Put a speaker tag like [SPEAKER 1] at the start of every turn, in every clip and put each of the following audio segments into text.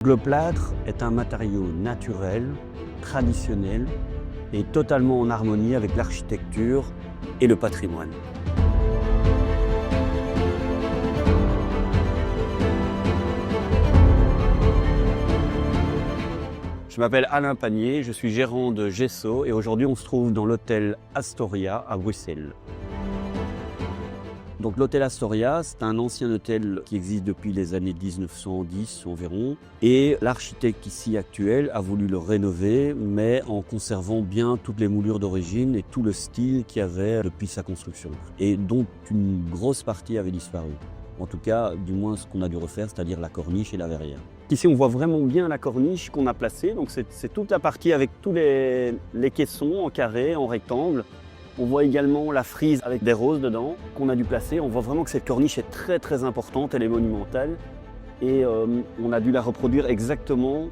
[SPEAKER 1] Le plâtre est un matériau naturel, traditionnel et totalement en harmonie avec l'architecture et le patrimoine. Je m'appelle Alain Panier, je suis gérant de Gesso et aujourd'hui on se trouve dans l'hôtel Astoria à Bruxelles. Donc l'hôtel Astoria, c'est un ancien hôtel qui existe depuis les années 1910 environ. Et l'architecte ici actuel a voulu le rénover, mais en conservant bien toutes les moulures d'origine et tout le style qu'il y avait depuis sa construction. Et dont une grosse partie avait disparu. En tout cas, du moins ce qu'on a dû refaire, c'est-à-dire la corniche et la verrière. Ici, on voit vraiment bien la corniche qu'on a placée. Donc c'est toute la partie avec tous les caissons en carré, en rectangle. On voit également la frise avec des roses dedans qu'on a dû placer. On voit vraiment que cette corniche est très importante, elle est monumentale. Et on a dû la reproduire exactement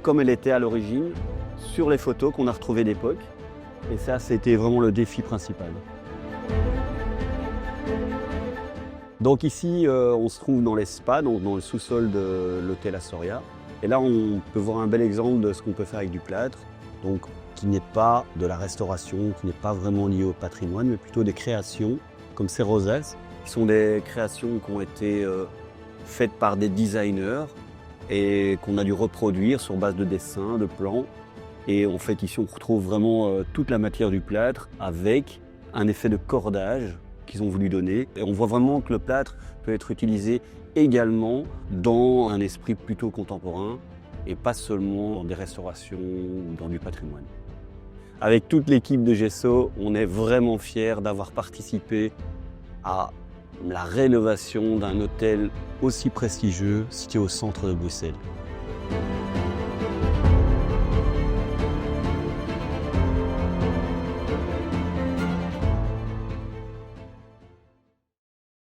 [SPEAKER 1] comme elle était à l'origine sur les photos qu'on a retrouvées d'époque. Et ça, c'était vraiment le défi principal. Donc ici, on se trouve dans les spas, donc dans le sous-sol de l'hôtel Astoria. Et là, on peut voir un bel exemple de ce qu'on peut faire avec du plâtre. Donc, qui n'est pas de la restauration, qui n'est pas vraiment lié au patrimoine, mais plutôt des créations comme ces rosaces, qui sont des créations qui ont été faites par des designers et qu'on a dû reproduire sur base de dessins, de plans. Et en fait, ici, on retrouve vraiment toute la matière du plâtre avec un effet de cordage qu'ils ont voulu donner. Et on voit vraiment que le plâtre peut être utilisé également dans un esprit plutôt contemporain et pas seulement dans des restaurations ou dans du patrimoine. Avec toute l'équipe de Gesso, on est vraiment fiers d'avoir participé à la rénovation d'un hôtel aussi prestigieux situé au centre de Bruxelles.